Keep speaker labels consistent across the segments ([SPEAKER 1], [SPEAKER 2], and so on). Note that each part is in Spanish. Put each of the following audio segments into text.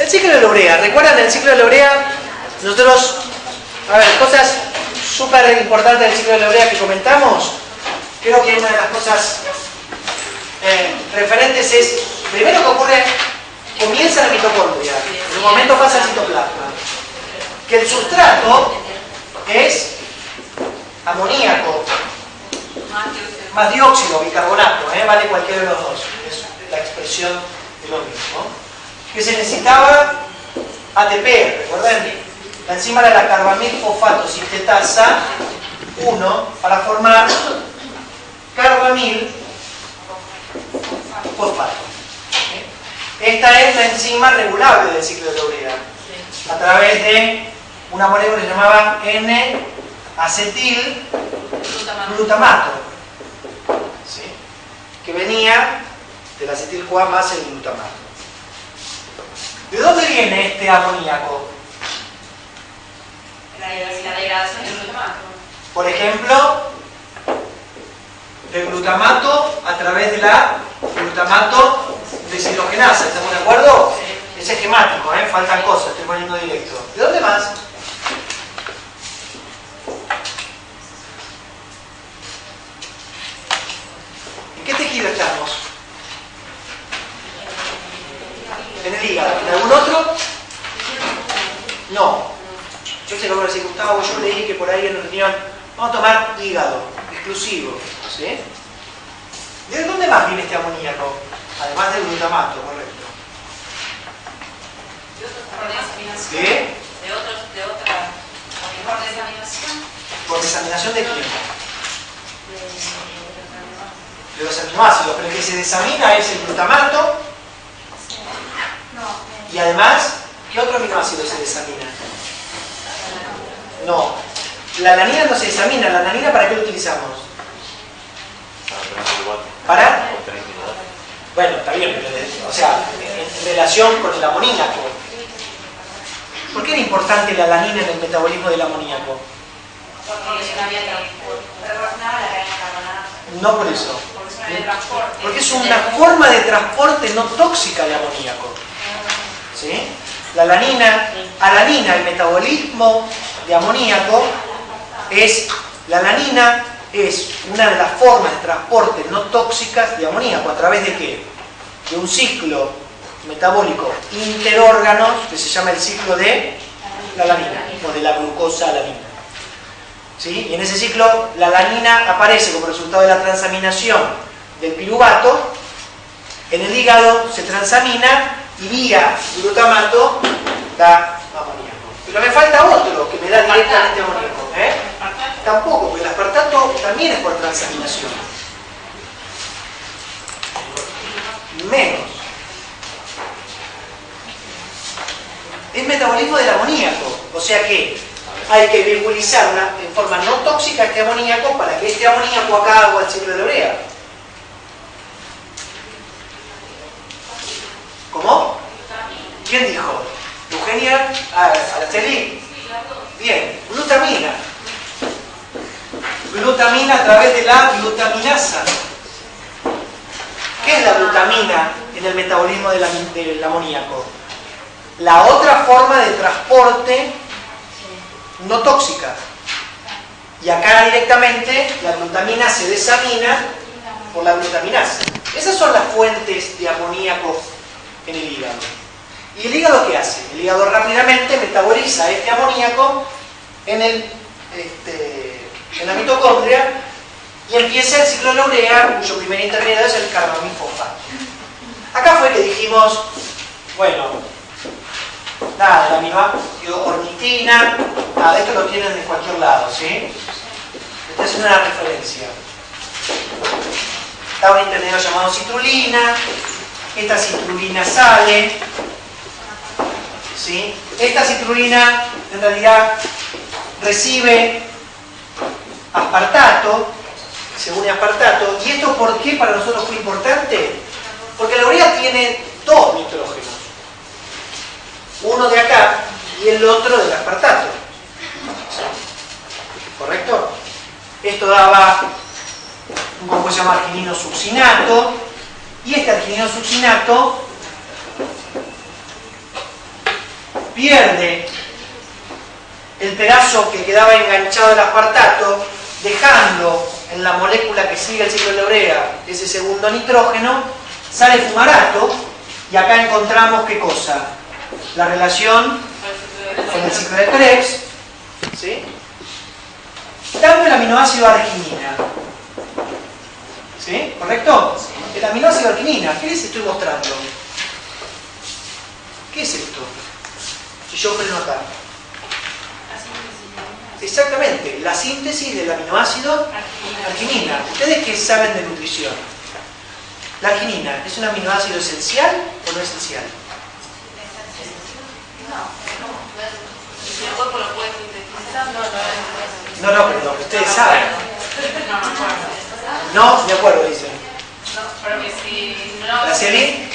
[SPEAKER 1] El ciclo de la urea. ¿Recuerdan el ciclo de la urea? Nosotros, a ver, cosas súper importantes del ciclo de la urea que comentamos. Creo que una de las cosas referentes es, primero que ocurre, comienza la mitocondria, en un momento pasa al citoplasma. Que el sustrato es amoníaco, más dióxido, bicarbonato, vale cualquiera de los dos, es la expresión de lo mismo. Que se necesitaba ATP, ¿recuerdan? La enzima era la carbamil fosfato sintetasa 1 para formar carbamil fosfato. Esta es la enzima regulable del ciclo de la urea a través de una molécula que se llamaba N-acetilglutamato, ¿sí? Que venía del acetil-CoA más el glutamato. ¿De dónde viene este amoníaco?
[SPEAKER 2] La degradación del glutamato.
[SPEAKER 1] Por ejemplo, del glutamato a través de la glutamato deshidrogenasa. ¿Estamos de acuerdo? Es esquemático, faltan cosas, estoy poniendo directo. ¿De dónde más? ¿En qué tejido estamos? ¿En el hígado? ¿En algún otro? No. Yo sé lo que va a decir Gustavo, yo leí que por ahí en la reunión vamos a tomar hígado, exclusivo. ¿Sí? ¿De dónde más viene este amoníaco? Además del glutamato, correcto. ¿De?
[SPEAKER 2] De otra. ¿Por desaminación?
[SPEAKER 1] ¿Por desaminación de quién? De los aminoácidos, pero el que se desamina es el glutamato. Y además, ¿qué otro aminoácido se desamina? No. La alanina no se desamina. ¿La alanina para qué lo utilizamos? ¿Para? Bueno, está bien, pero, o sea, en relación con el amoníaco. ¿Por qué era importante la alanina en el metabolismo del amoníaco?
[SPEAKER 2] Porque es una vía relacionada a la cadena carbonato.
[SPEAKER 1] No por eso.
[SPEAKER 2] Porque es una vía de transporte.
[SPEAKER 1] Porque es una forma de transporte no tóxica de amoníaco. ¿Sí? La alanina, el metabolismo de amoníaco la alanina es una de las formas de transporte no tóxicas de amoníaco. ¿A través de qué? De un ciclo metabólico interórganos que se llama el ciclo de la alanina o de la glucosa alanina. ¿Sí? Y en ese ciclo la alanina aparece como resultado de la transaminación del piruvato, en el hígado se transamina y vía glutamato da amoníaco. Pero me falta otro que me da directamente amoníaco. Tampoco, porque el aspartato también es por transaminación. Menos. Es metabolismo del amoníaco. O sea que hay que virgulizar en forma no tóxica este amoníaco para que este amoníaco acá haga el ciclo de la urea. ¿Cómo? ¿Quién dijo? ¿Eugenia? ¿Araceli? Bien. Glutamina. Glutamina a través de la glutaminasa. ¿Qué es la glutamina en el metabolismo del amoníaco? La otra forma de transporte no tóxica. Y acá directamente la glutamina se desamina por la glutaminasa. Esas son las fuentes de amoníaco en el hígado. ¿Y el hígado qué hace? El hígado rápidamente metaboliza este amoníaco en la mitocondria y empieza el ciclo de la urea, cuyo primer intermediario es el carbamil fosfato. Acá fue que dijimos, bueno, nada, el aminoácido ornitina, nada, esto lo tienen de cualquier lado, ¿sí? Esta es una referencia. Está un intermediario llamado citrulina, esta citrulina sale, ¿sí? Esta citrulina en realidad recibe aspartato, se une a aspartato. ¿Y esto por qué para nosotros fue importante? Porque la urea tiene dos nitrógenos. Uno de acá y el otro del aspartato. ¿Correcto? Esto daba un compuesto que se llama arginino succinato. Y este arginino succinato pierde el pedazo que quedaba enganchado al aspartato, dejando en la molécula que sigue el ciclo de urea ese segundo nitrógeno, sale fumarato, y acá encontramos ¿qué cosa? La relación con el ciclo de Krebs, ¿sí? Dando el aminoácido arginina, ¿sí? ¿Correcto? El aminoácido arginina, ¿qué les estoy mostrando? ¿Qué es esto? Si yo freno acá. Exactamente, la síntesis del aminoácido arginina. ¿Ustedes qué saben de nutrición? ¿La arginina es un aminoácido esencial o no esencial?
[SPEAKER 2] Si el cuerpo lo puede sintetizar,
[SPEAKER 1] No, perdón, ustedes saben. No, de acuerdo, dicen.
[SPEAKER 2] No, porque si no...
[SPEAKER 1] ¿Araceli?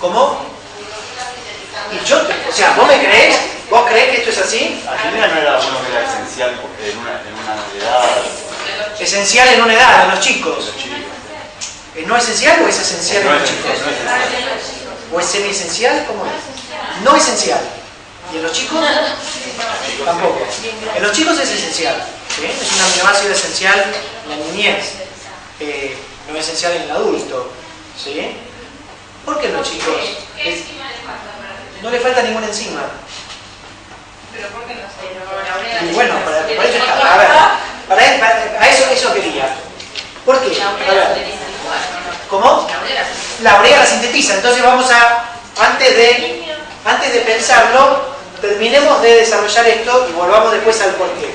[SPEAKER 1] ¿Cómo? Y yo, o sea, ¿vos me creés? ¿Vos creés que esto es así?
[SPEAKER 3] Argentina no era uno que era esencial porque en una edad.
[SPEAKER 1] Esencial en una edad, en los chicos.
[SPEAKER 3] Los chicos.
[SPEAKER 1] ¿No esencial o es esencial en
[SPEAKER 3] No
[SPEAKER 1] los
[SPEAKER 3] es
[SPEAKER 1] chicos?
[SPEAKER 3] esencial.
[SPEAKER 1] ¿O es semi-esencial? ¿Cómo es? No esencial. ¿Y en los chicos? Tampoco. En los chicos es esencial. ¿Sí? Es un aminoácido esencial en la niñez. No esencial en el adulto. ¿Sí? ¿Por qué en los chicos? No le falta ninguna enzima.
[SPEAKER 2] Pero ¿por qué no sé?
[SPEAKER 1] Y bueno, para eso está. A ver, para eso quería. ¿Por qué? A ver. ¿Cómo? La urea la sintetiza. Entonces vamos a, antes de pensarlo, terminemos de desarrollar esto y volvamos después al porqué.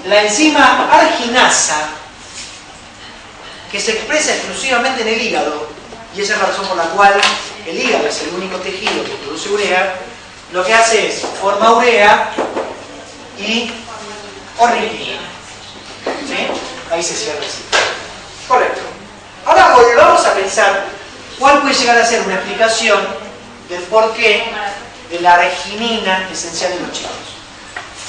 [SPEAKER 1] La enzima arginasa, que se expresa exclusivamente en el hígado, y esa es la razón por la cual el hígado es el único tejido que produce urea, lo que hace es forma urea y ornitina. ¿Sí? Ahí se cierra el ciclo. Correcto. Ahora volvamos a pensar cuál puede llegar a ser una explicación del porqué de la arginina esencial en los chicos.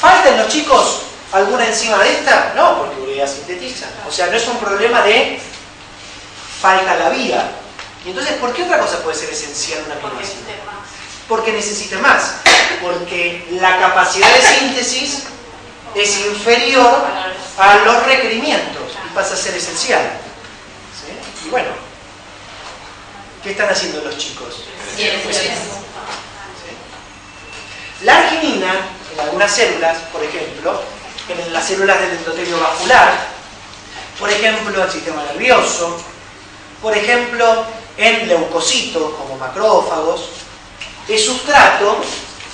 [SPEAKER 1] ¿Falta en los chicos alguna enzima de esta? No, porque urea sintetiza. O sea, no es un problema de falta la vía. Y entonces, ¿por qué otra cosa puede ser esencial en una aminoácido? Porque necesita más. Porque la capacidad de síntesis es inferior a los requerimientos y pasa a ser esencial. ¿Sí? Y bueno, ¿qué están haciendo los chicos? Pues, ¿sí? La arginina, en algunas células, por ejemplo, en las células del endotelio vascular, por ejemplo, el sistema nervioso, por ejemplo, en leucocitos como macrófagos, es sustrato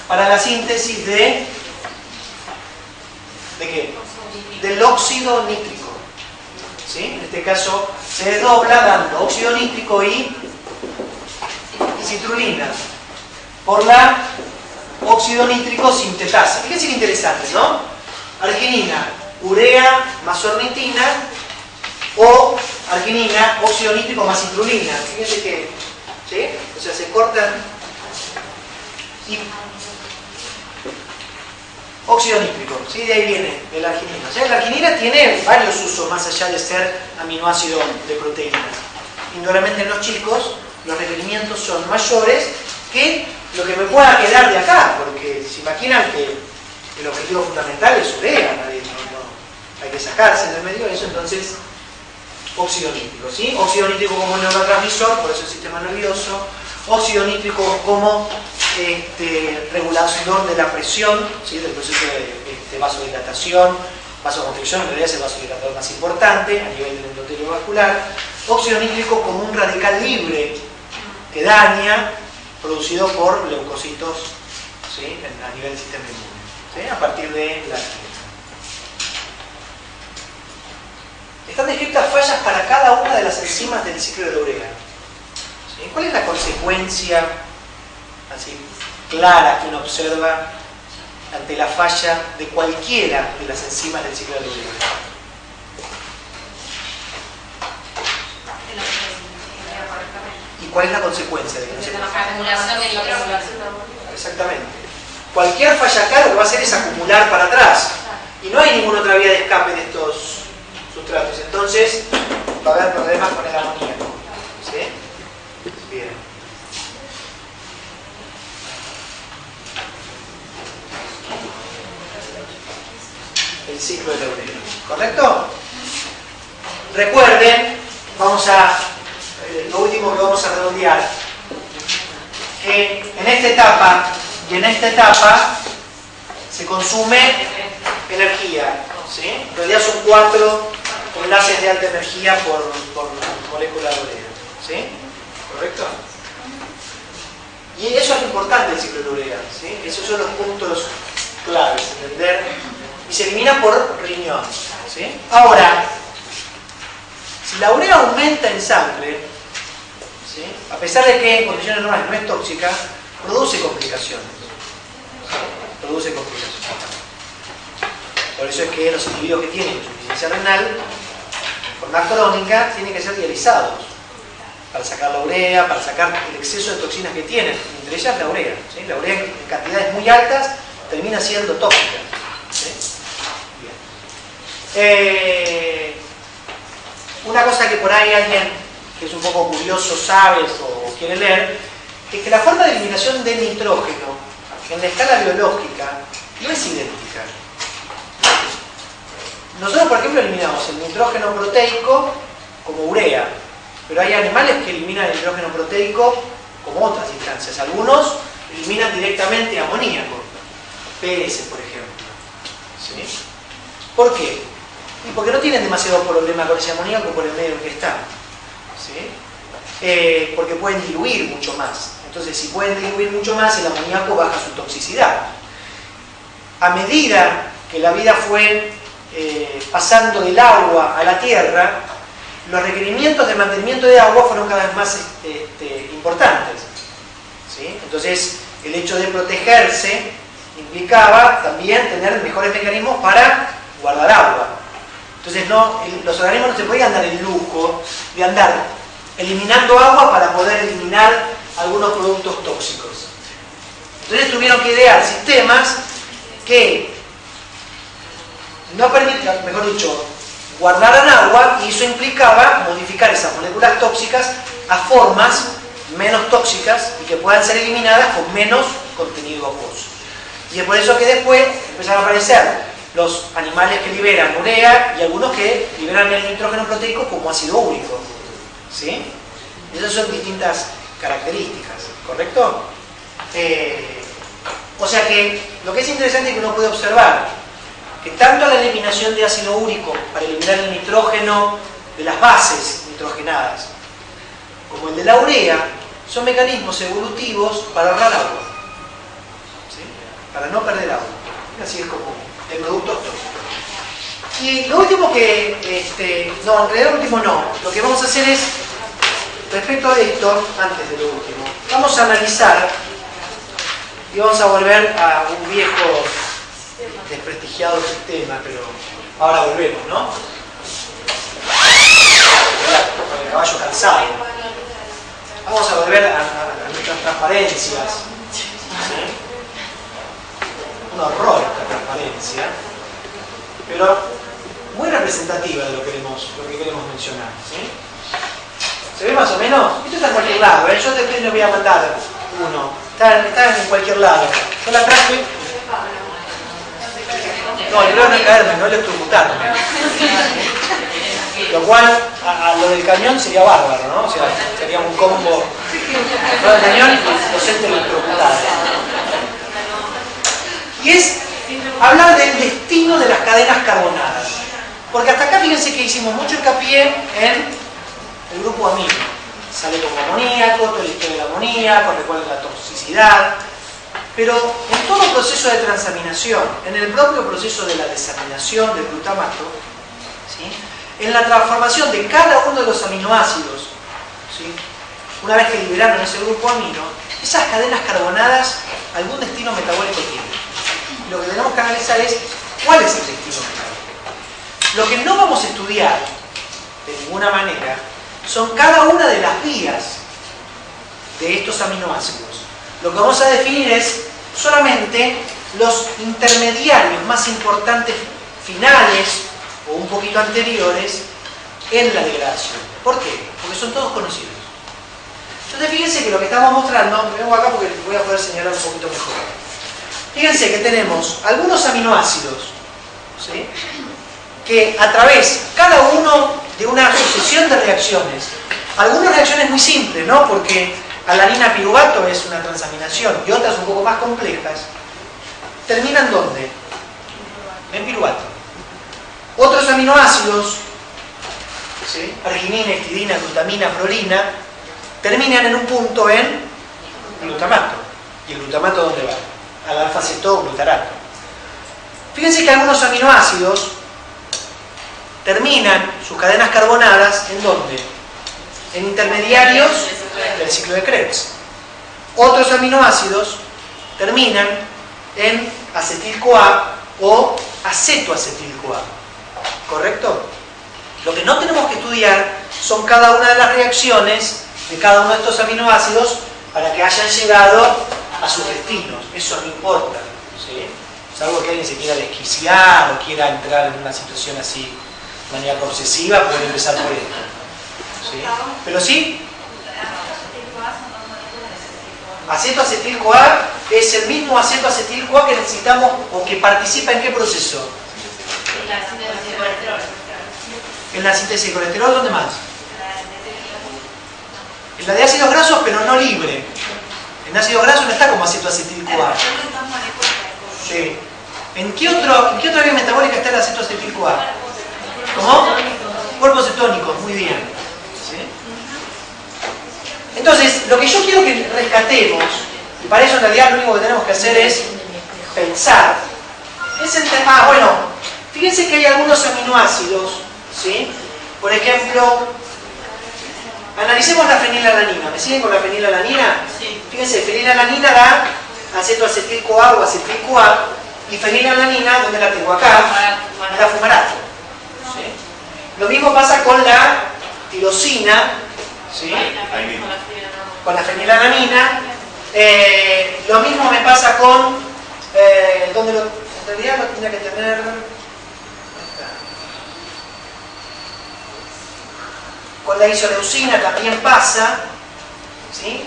[SPEAKER 1] para la síntesis ¿de qué? Del óxido nítrico. ¿Sí? En este caso se desdobla dando óxido nítrico y citrulina por la óxido nítrico sintetasa. Fíjense qué interesante, ¿no? Arginina, urea más ornitina, o arginina, óxido nítrico más citrulina. Fíjense que, ¿sí? O sea, se cortan y óxido nítrico, ¿sí? De ahí viene el arginina. O sea, la arginina tiene varios usos más allá de ser aminoácido de proteínas. Indudablemente en los chicos los requerimientos son mayores que lo que me pueda quedar de acá, porque se imaginan que el objetivo fundamental es urea, no hay que sacarse del medio de eso, entonces óxido nítrico, ¿sí? Óxido nítrico como neurotransmisor, por eso el sistema nervioso, óxido nítrico como regulador de la presión, ¿sí? Del proceso de vasodilatación, vasoconstricción, en realidad es el vasodilatador más importante a nivel del endotelio vascular, óxido nítrico como un radical libre que daña, producido por leucocitos, ¿sí? A nivel del sistema inmune, ¿sí? A partir de la están descritas fallas para cada una de las enzimas del ciclo de la urea. ¿Sí? ¿Cuál es la consecuencia así clara que uno observa ante la falla de cualquiera de las enzimas del ciclo de la urea? ¿Y cuál es la consecuencia de que no se
[SPEAKER 2] acumulación de nitrógeno.
[SPEAKER 1] Exactamente. Cualquier falla acá lo que va a hacer es acumular para atrás. Y no hay ninguna otra vía de escape de estos sustratos. Entonces, va a haber problemas con el amoníaco. ¿Sí? Bien. El ciclo de la urea. ¿Correcto? Recuerden, lo último que vamos a redondear, que en esta etapa y en esta etapa se consume energía. ¿Sí? En realidad son 4 enlaces de alta energía por molécula de urea. ¿Sí? ¿Correcto? Y eso es lo importante del ciclo de urea. ¿Sí? Esos son los puntos claves, ¿entender? Y se elimina por riñón. ¿Sí? Ahora, si la urea aumenta en sangre, ¿sí? A pesar de que en condiciones normales no es tóxica, produce complicaciones. ¿Sí? Produce complicaciones. Por eso es que los individuos que tienen insuficiencia renal, de forma crónica, tienen que ser dializados para sacar la urea, para sacar el exceso de toxinas que tienen, entre ellas la urea. ¿Sí? La urea en cantidades muy altas termina siendo tóxica. ¿Sí? Bien. Una cosa que por ahí alguien que es un poco curioso sabe o quiere leer, es que la forma de eliminación de nitrógeno en la escala biológica no es idéntica. Nosotros, por ejemplo, eliminamos el nitrógeno proteico como urea, pero hay animales que eliminan el nitrógeno proteico como otras instancias. Algunos eliminan directamente amoníaco, peces, por ejemplo. ¿Sí? ¿Por qué? Y porque no tienen demasiado problema con ese amoníaco por el medio en que están. ¿Sí? Porque pueden diluir mucho más. Entonces, si pueden diluir mucho más, el amoníaco baja su toxicidad. A medida que la vida fue pasando del agua a la tierra, los requerimientos de mantenimiento de agua fueron cada vez más importantes. ¿Sí? Entonces, el hecho de protegerse implicaba también tener mejores mecanismos para guardar agua. Entonces, los organismos no se podían dar el lujo de andar eliminando agua para poder eliminar algunos productos tóxicos. Entonces, tuvieron que idear sistemas que no permitían, mejor dicho, guardaran agua, y eso implicaba modificar esas moléculas tóxicas a formas menos tóxicas y que puedan ser eliminadas con menos contenido acuoso. Y es por eso que después empezaron a aparecer los animales que liberan urea y algunos que liberan el nitrógeno proteico como ácido úrico. ¿Sí? Esas son distintas características, ¿correcto? O sea que lo que es interesante es que uno puede observar que tanto la eliminación de ácido úrico para eliminar el nitrógeno de las bases nitrogenadas como el de la urea son mecanismos evolutivos para ahorrar agua. ¿Sí? Para no perder agua. Así es como de productos tóxicos. Y lo último que, no, en realidad lo último no, lo que vamos a hacer es, respecto a esto, antes de lo último, vamos a analizar y vamos a volver a un viejo desprestigiado sistema, pero ahora volvemos, ¿no? Con el caballo cansado. Vamos a volver a nuestras transparencias. ¿Sí? Un horror esta transparencia, pero muy representativa de lo que queremos mencionar. ¿Sí? ¿Se ve más o menos? Esto está en cualquier lado, ¿eh? Yo después les voy a mandar uno. Está en cualquier lado. Yo la traje. No, el problema no es caerme, no electrocutarme. Lo cual, a lo del cañón sería bárbaro, ¿no? O sea, sería un combo. Lo del cañón y docente electrocutado. Y es hablar del destino de las cadenas carbonadas. Porque hasta acá fíjense que hicimos mucho hincapié en el grupo amino. Sale como amoníaco, toda la historia del amoníaco, recuerden la toxicidad. Pero en todo proceso de transaminación, en el propio proceso de la desaminación del glutamato, ¿sí? En la transformación de cada uno de los aminoácidos, ¿sí? Una vez que liberaron ese grupo amino, esas cadenas carbonadas algún destino metabólico tienen. Y lo que tenemos que analizar es cuál es el destino metabólico. Lo que no vamos a estudiar de ninguna manera son cada una de las vías de estos aminoácidos. Lo que vamos a definir es solamente los intermediarios más importantes finales o un poquito anteriores en la degradación. ¿Por qué? Porque son todos conocidos. Entonces fíjense que lo que estamos mostrando, me vengo acá porque voy a poder señalar un poquito mejor. Fíjense que tenemos algunos aminoácidos, ¿sí?, que a través, cada uno de una sucesión de reacciones, algunas reacciones muy simples, ¿no?, porque alanina piruvato es una transaminación, y otras un poco más complejas, terminan ¿dónde? En piruvato. Otros aminoácidos, ¿sí?, arginina, histidina, glutamina, prolina, terminan en un punto en glutamato. ¿Y el glutamato dónde va? Al alfa-cetoglutarato. Fíjense que algunos aminoácidos terminan sus cadenas carbonadas ¿en dónde? En intermediarios del ciclo de Krebs. Otros aminoácidos terminan en acetil-CoA o acetoacetil-CoA. ¿Correcto? Lo que no tenemos que estudiar son cada una de las reacciones de cada uno de estos aminoácidos para que hayan llegado a sus destinos. Eso no importa, ¿sí? Salvo que alguien se quiera desquiciar o quiera entrar en una situación así maníaca obsesiva, puede empezar por esto, ¿sí? Pero sí, acetoacetil-CoA es el mismo acetoacetil-CoA que necesitamos o que participa en qué proceso. En la síntesis de colesterol, ¿dónde más? En la de ácidos grasos, pero no libre. En ácidos grasos no está como acetoacetil-CoA. Sí. ¿En qué otra vía metabólica está el acetoacetil-CoA? ¿Cómo? Cuerpos cetónicos, muy bien. ¿Sí? Entonces, lo que yo quiero que rescatemos, y para eso en realidad lo único que tenemos que hacer es pensar. Bueno, fíjense que hay algunos aminoácidos, ¿sí? Por ejemplo, analicemos la fenilalanina. ¿Me siguen con la fenilalanina? Sí. Fíjense, fenilalanina da acetoacetil-CoA o acetil-CoA, y fenilalanina, ¿dónde la tengo? Acá, me da fumarato. ¿Sí? Lo mismo pasa con la tirosina, ¿sí?, con la fenilalanina. Lo mismo me pasa con en realidad lo tendría que tener con la isoleucina, también pasa, ¿sí?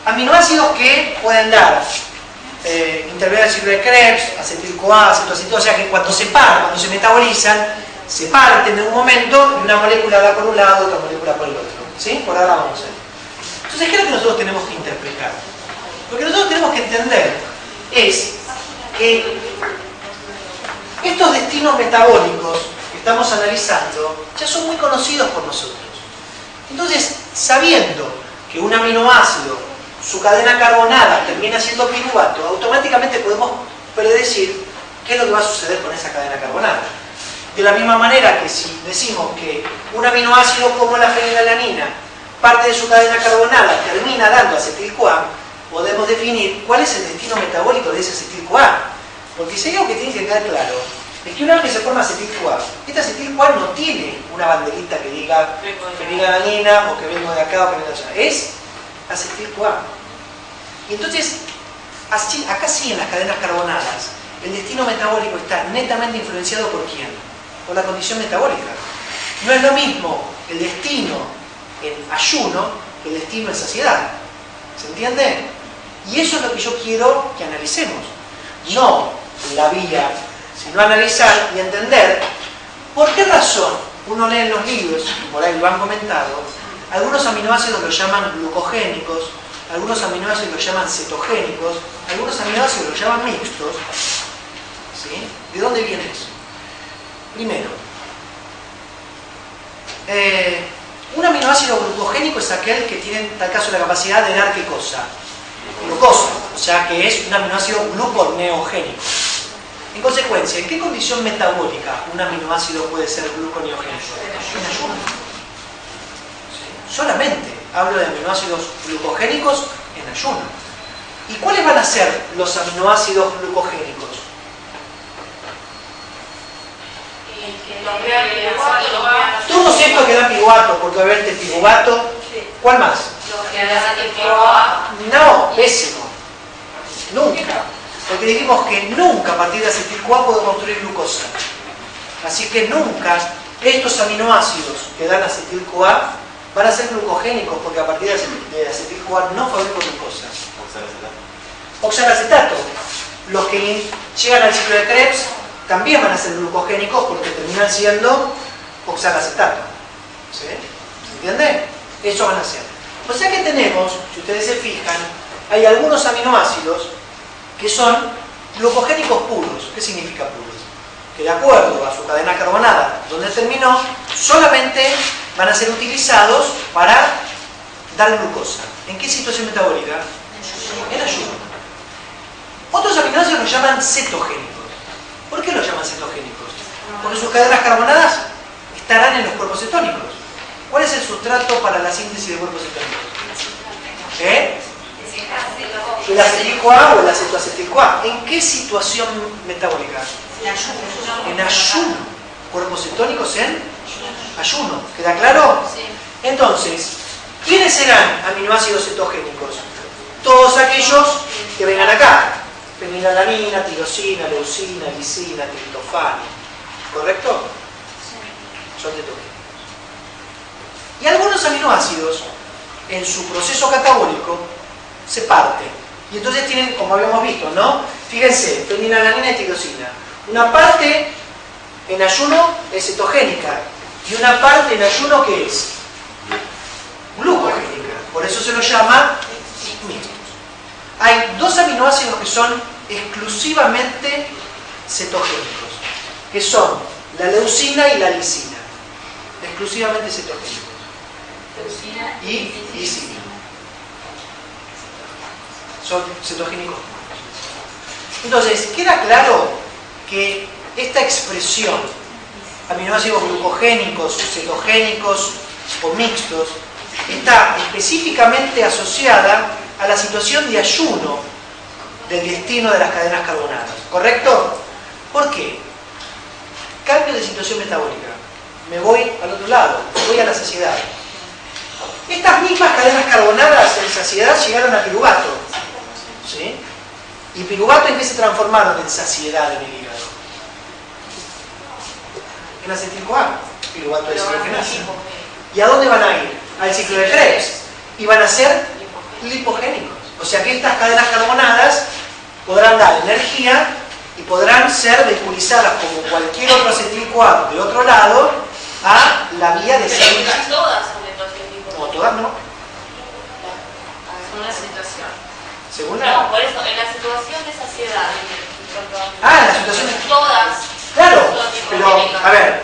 [SPEAKER 1] Aminoácidos que pueden dar intervenir el ciclo de Krebs, acetil-CoA, acetoacetil, o sea que cuando se metabolizan, se parten en un momento y una molécula da por un lado, otra molécula por el otro, ¿sí? Por ahora vamos a ver. Entonces, ¿qué es lo que nosotros tenemos que interpretar? Lo que nosotros tenemos que entender es que estos destinos metabólicos que estamos analizando ya son muy conocidos por nosotros. Entonces, sabiendo que un aminoácido, su cadena carbonada termina siendo piruvato, automáticamente podemos predecir qué es lo que va a suceder con esa cadena carbonada. De la misma manera que si decimos que un aminoácido como la fenilalanina, parte de su cadena carbonada termina dando acetil-CoA, podemos definir cuál es el destino metabólico de ese acetil-CoA. Porque si hay algo que tiene que quedar claro, es que una vez que se forma acetil-CoA, este acetil-CoA no tiene una banderita que diga fenilalanina o que vengo de acá o que vengo de allá. Es acetil-CoA. Y entonces, acá sí en las cadenas carbonadas, el destino metabólico está netamente influenciado por quién? Por la condición metabólica. No es lo mismo el destino en ayuno que el destino en saciedad. ¿Se entiende? Y eso es lo que yo quiero que analicemos. No la vía, sino analizar y entender por qué razón uno lee en los libros, por ahí lo han comentado, algunos aminoácidos los llaman glucogénicos, algunos aminoácidos los llaman cetogénicos, algunos aminoácidos los llaman mixtos. ¿Sí? ¿De dónde viene eso? Primero, un aminoácido glucogénico es aquel que tiene en tal caso la capacidad de dar ¿qué cosa? Glucosa, o sea que es un aminoácido gluconeogénico. En consecuencia, ¿en qué condición metabólica un aminoácido puede ser gluconeogénico? En ayuno. ¿Sí? Solamente hablo de aminoácidos glucogénicos en ayuno. ¿Y cuáles van a ser los aminoácidos glucogénicos? Todos estos que dan piruvato, porque obviamente el piruvato, ¿cuál más? No, pésimo. Nunca. Porque dijimos que nunca a partir de acetil-CoA puedo construir glucosa. Así que nunca estos aminoácidos que dan acetil-CoA van a ser glucogénicos porque a partir de acetil-CoA no fabrico glucosa. Oxalacetato. Los que llegan al ciclo de Krebs también van a ser glucogénicos porque terminan siendo oxalacetato. ¿Sí? ¿Entienden? Eso van a ser. O sea que tenemos, si ustedes se fijan, hay algunos aminoácidos que son glucogénicos puros. ¿Qué significa puros? Que de acuerdo a su cadena carbonada donde terminó, solamente van a ser utilizados para dar glucosa. ¿En qué situación metabólica? En ayuno. Otros aminoácidos los llaman cetogénicos. ¿Por qué los llaman cetogénicos? Porque sus cadenas carbonadas estarán en los cuerpos cetónicos. ¿Cuál es el sustrato para la síntesis de cuerpos cetónicos? ¿El acetil-CoA o el acetoacetil-CoA? ¿En qué situación metabólica? En ayuno. Cuerpos cetónicos en ayuno. ¿Queda claro?
[SPEAKER 2] Sí.
[SPEAKER 1] Entonces, ¿quiénes serán aminoácidos cetogénicos? Todos aquellos que vengan acá. Fenilalanina, tirosina, leucina, lisina, triptofano. ¿Correcto? Son cetogénicos. Y algunos aminoácidos, en su proceso catabólico, se parten. Y entonces tienen, como habíamos visto, ¿no? Fíjense, fenilalanina y tirosina. Una parte en ayuno es cetogénica. Y una parte en ayuno, ¿qué es? Glucogénica. Por eso se lo llama mixtos. Hay dos aminoácidos que son exclusivamente cetogénicos, que son la leucina y la lisina. Exclusivamente cetogénicos. Y lisina. Son cetogénicos. Entonces, queda claro que esta expresión, aminoácidos glucogénicos, cetogénicos o mixtos, está específicamente asociada a la situación de ayuno del destino de las cadenas carbonadas. ¿Correcto? ¿Por qué? Cambio de situación metabólica. Me voy al otro lado, me voy a la saciedad. Estas mismas cadenas carbonadas en saciedad llegaron a piruvato. ¿Sí? ¿Y piruvato en qué se transformaron en saciedad en el hígado? En acetil-CoA. Piruvato es hidrogenasa. ¿Y a dónde van a ir? Al ciclo de Krebs. Y van a ser lipogénicos. O sea que estas cadenas carbonadas podrán dar energía y podrán ser vehiculizadas como cualquier otro acetil-CoA de otro lado a la vía de células.
[SPEAKER 2] Pero todas son entonces
[SPEAKER 1] No, todas no.
[SPEAKER 2] según la situación.
[SPEAKER 1] Según
[SPEAKER 2] No,
[SPEAKER 1] la...
[SPEAKER 2] por eso, en la situación de saciedad.
[SPEAKER 1] Ah, en la situación de...
[SPEAKER 2] Todas.
[SPEAKER 1] Claro,
[SPEAKER 2] son
[SPEAKER 1] pero,
[SPEAKER 2] lipogénicas.
[SPEAKER 1] a ver,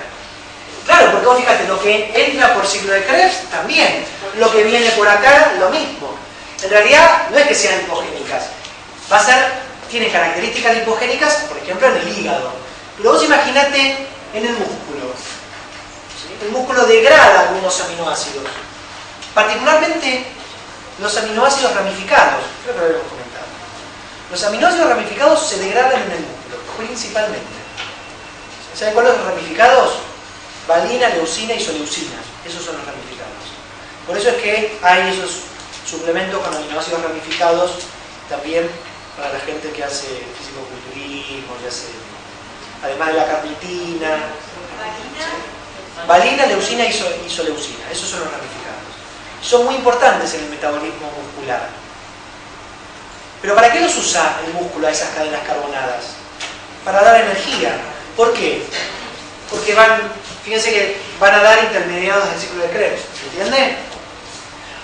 [SPEAKER 1] claro, porque vos fíjate, lo que entra por ciclo de Krebs también, lo que viene por acá, lo mismo. En realidad, no es que sean lipogénicas, va a ser, tiene características lipogénicas, por ejemplo, en el hígado. Pero vos imaginate en el músculo. ¿Sí? El músculo degrada algunos aminoácidos, particularmente los aminoácidos ramificados, creo que lo habíamos comentado. Los aminoácidos ramificados se degradan en el músculo, principalmente. ¿Saben cuáles son los ramificados? Valina, leucina y isoleucina. Esos son los ramificados. Por eso es que hay esos suplementos con aminoácidos ramificados también para la gente que hace fisicoculturismo, que hace, además de la carnitina. Valina, leucina y isoleucina. Esos son los ramificados. Son muy importantes en el metabolismo muscular. ¿Pero para qué los usa el músculo a esas cadenas carbonadas? Para dar energía. ¿Por qué? Porque fíjense que van a dar intermediados del ciclo de Krebs. ¿Entienden?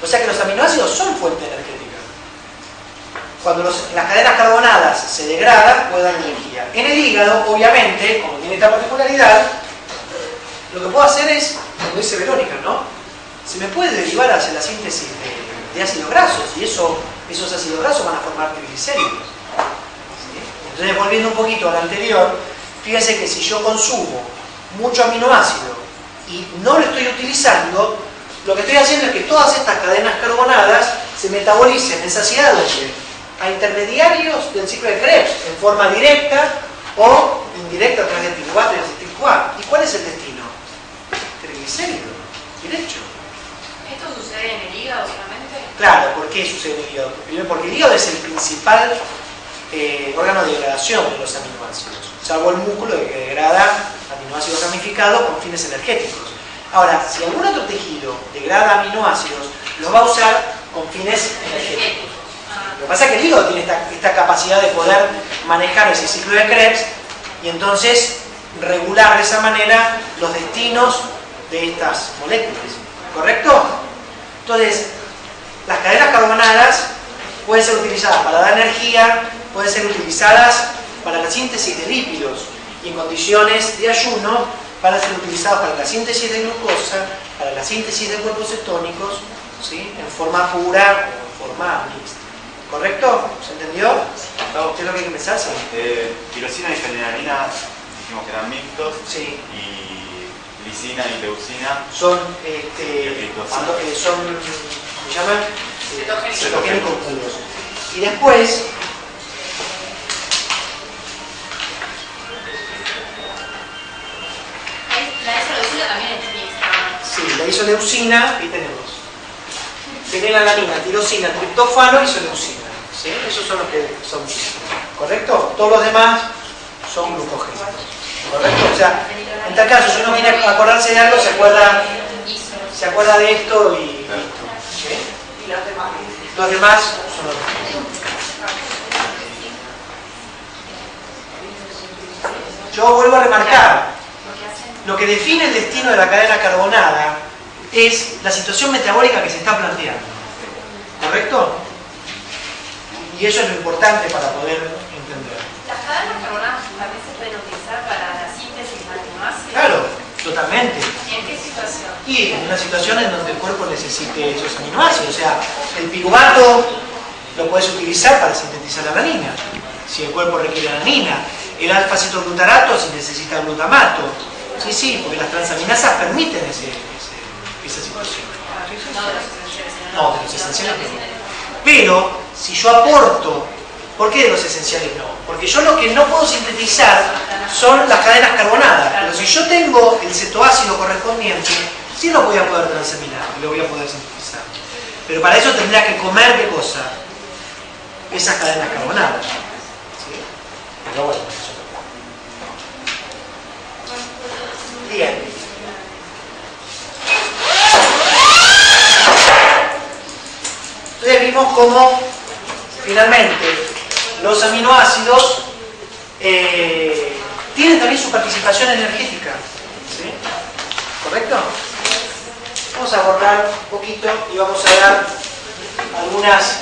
[SPEAKER 1] O sea que los aminoácidos son fuente energética. Cuando las cadenas carbonadas se degradan, puede dar energía. En el hígado, obviamente, como tiene esta particularidad, lo que puedo hacer es, como dice Verónica, ¿no? Se me puede derivar hacia la síntesis de ácidos grasos y esos ácidos grasos van a formar triglicéridos. ¿Sí? Entonces, volviendo un poquito al anterior, fíjense que si yo consumo mucho aminoácido y no lo estoy utilizando, lo que estoy haciendo es que todas estas cadenas carbonadas se metabolicen en saciedad a intermediarios del ciclo de Krebs, en forma directa o indirecta a través del piruvato y acetil-CoA. ¿Y cuál es el destino? Triglicérido, derecho.
[SPEAKER 2] ¿Esto sucede en el hígado solamente?
[SPEAKER 1] Claro, ¿por qué sucede en el hígado? Primero, porque el hígado es el principal órgano de degradación de los aminoácidos, salvo el músculo que degrada aminoácidos ramificados con fines energéticos. Ahora, si algún otro tejido degrada aminoácidos, lo va a usar con fines energéticos. Lo que pasa es que el hígado tiene esta capacidad de poder manejar ese ciclo de Krebs y entonces regular de esa manera los destinos de estas moléculas. ¿Correcto? Entonces, las cadenas carbonadas pueden ser utilizadas para dar energía, pueden ser utilizadas para la síntesis de lípidos y en condiciones de ayuno van a ser utilizadas para la síntesis de glucosa, para la síntesis de cuerpos cetónicos, ¿sí? En forma pura o en forma mixta. ¿Correcto? ¿Se entendió? ¿Qué es lo que hay que pensar? Sí.
[SPEAKER 3] Tirosina y fenilalanina dijimos que eran mixtos.
[SPEAKER 1] Sí.
[SPEAKER 3] Y lisina y leucina
[SPEAKER 1] son,
[SPEAKER 3] cetogénicos.
[SPEAKER 1] ¿cómo se llaman? Cetogénicos puros. Y después,
[SPEAKER 2] La isoleucina también es mixta.
[SPEAKER 1] sí, la isoleucina, ahí tenemos. Fenilalanina, tirosina, triptófano y isoleucina. ¿Sí? Esos son los que son mixtos. ¿Correcto? Todos los demás son glucogénicos. ¿Correcto? O sea, en tal caso, si uno quiere acordarse de algo, se acuerda de esto y listo. ¿Sí?
[SPEAKER 2] Y los demás.
[SPEAKER 1] Los demás son los demás. Yo vuelvo a remarcar, lo que define el destino de la cadena carbonada es la situación metabólica que se está planteando. ¿Correcto? Y eso es lo importante para poder entender.
[SPEAKER 2] Las cadenas carbonadas también se pueden utilizar para la síntesis de aminoácidos.
[SPEAKER 1] Claro, totalmente.
[SPEAKER 2] ¿Y en qué situación?
[SPEAKER 1] Y en una situación en donde el cuerpo necesite esos aminoácidos. O sea, el piruvato lo puedes utilizar para sintetizar la alanina, si el cuerpo requiere alanina. El alfa-cetoglutarato si necesita glutamato. Sí, porque las transaminasas permiten esa situación. No, de los esenciales no. Pero, si yo aporto, ¿por qué de los esenciales no? Porque yo lo que no puedo sintetizar son las cadenas carbonadas. Pero si yo tengo el cetoácido correspondiente, sí lo voy a poder transaminar y lo voy a poder sintetizar. Pero para eso tendría que comer, ¿qué cosa? Esas cadenas carbonadas. ¿Sí? Pero bueno, eso. Bien. Entonces vimos cómo finalmente los aminoácidos tienen también su participación energética. ¿Sí? ¿Correcto? Vamos a borrar un poquito y vamos a dar algunas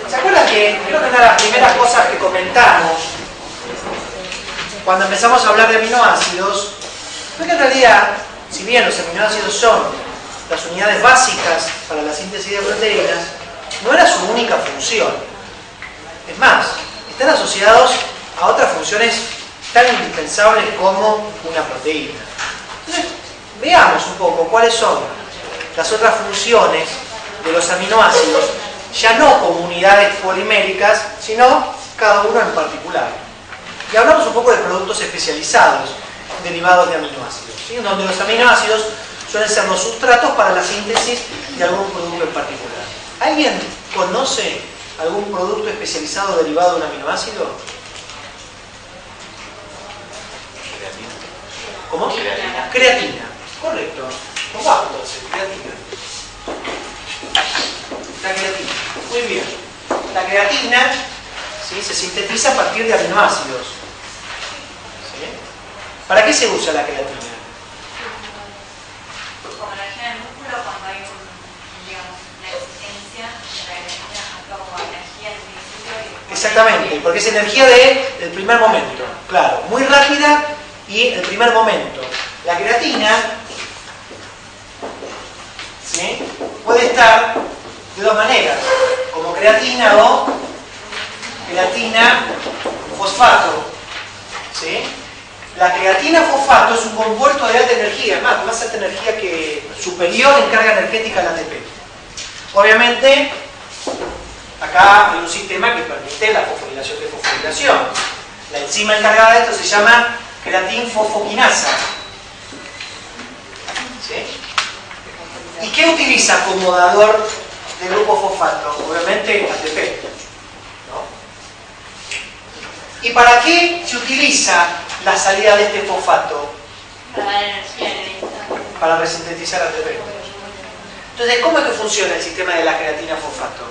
[SPEAKER 1] ¿se acuerdan que creo que una de las primeras cosas que comentamos cuando empezamos a hablar de aminoácidos fue que en realidad, si bien los aminoácidos son las unidades básicas para la síntesis de proteínas, no era su única función. Es más, están asociados a otras funciones tan indispensables como una proteína. Entonces, veamos un poco cuáles son las otras funciones de los aminoácidos, ya no como unidades poliméricas, sino cada uno en particular. Y hablamos un poco de productos especializados derivados de aminoácidos, ¿sí? Donde los aminoácidos suelen ser los sustratos para la síntesis de algún producto en particular. ¿Alguien conoce algún producto especializado derivado de un aminoácido? ¿Cómo?
[SPEAKER 3] Creatina.
[SPEAKER 1] Creatina, correcto. ¿Cómo va entonces? Creatina. La creatina, muy bien. La creatina, ¿sí?, se sintetiza a partir de aminoácidos. ¿Sí? ¿Para qué se usa la creatina?
[SPEAKER 2] Como energía del músculo, cuando hay una exigencia de la creatina actúa como energía en principio.
[SPEAKER 1] Exactamente, porque es energía del primer momento. Claro, muy rápida y el primer momento. La creatina, ¿sí?, puede estar de dos maneras, como creatina o creatina fosfato. ¿Sí? La creatina fosfato es un compuesto de alta energía, más alta energía que superior en carga energética al ATP. Obviamente, acá hay un sistema que permite la fosforilación de fosforilación. La enzima encargada de esto se llama creatinfosfoquinasa. ¿Sí? ¿Y qué utiliza como dador de grupo fosfato? Obviamente ATP. ¿No? ¿Y para qué se utiliza la salida de este fosfato?
[SPEAKER 2] Para dar energía en el instante.
[SPEAKER 1] Para resintetizar ATP. Entonces, ¿cómo es que funciona el sistema de la creatina fosfato?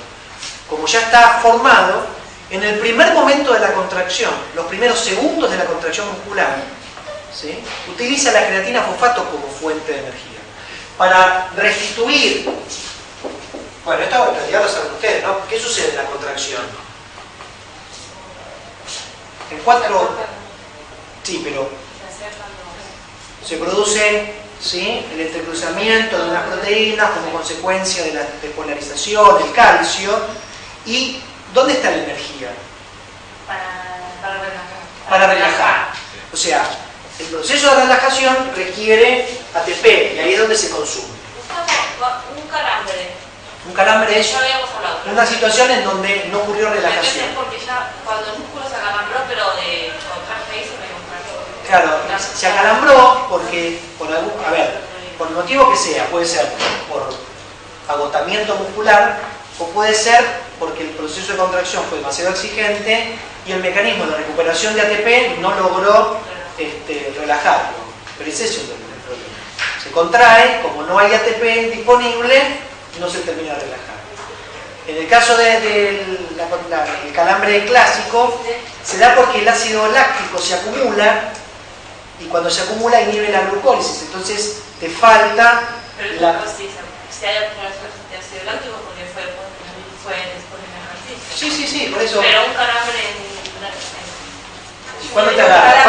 [SPEAKER 1] Como ya está formado, en el primer momento de la contracción, los primeros segundos de la contracción muscular, ¿sí?, utiliza la creatina fosfato como fuente de energía. Para restituir, bueno, esto en realidad lo saben ustedes, ¿no? ¿Qué sucede en la contracción? En 4, sí, pero se produce, ¿sí?, el entrecruzamiento de unas proteínas como consecuencia de la despolarización, del calcio. ¿Y dónde está la energía?
[SPEAKER 2] Para relajar.
[SPEAKER 1] Para relajar. O sea, el proceso de relajación requiere ATP y ahí es donde se consume.
[SPEAKER 2] Un calambre.
[SPEAKER 1] Un calambre es
[SPEAKER 2] Ya habíamos hablado.
[SPEAKER 1] una situación en donde no ocurrió relajación.
[SPEAKER 2] Es porque ya cuando el músculo se acalambró, pero de contraste y se me contrajo.
[SPEAKER 1] Claro, se acalambró porque, por el motivo que sea, puede ser por agotamiento muscular o puede ser porque el proceso de contracción fue demasiado exigente y el mecanismo de recuperación de ATP no logró relajarlo. Pero ese es el problema. Se contrae, como no hay ATP disponible, no se termina de relajar. En el caso del calambre clásico, se da porque el ácido láctico se acumula y cuando se acumula inhibe la glucólisis, entonces te falta
[SPEAKER 2] Pero
[SPEAKER 1] la...
[SPEAKER 2] si hay acumulación de ácido láctico porque fue después del ejercicio.
[SPEAKER 1] Sí, por eso...
[SPEAKER 2] Pero un calambre
[SPEAKER 1] ¿Cuándo te agarra?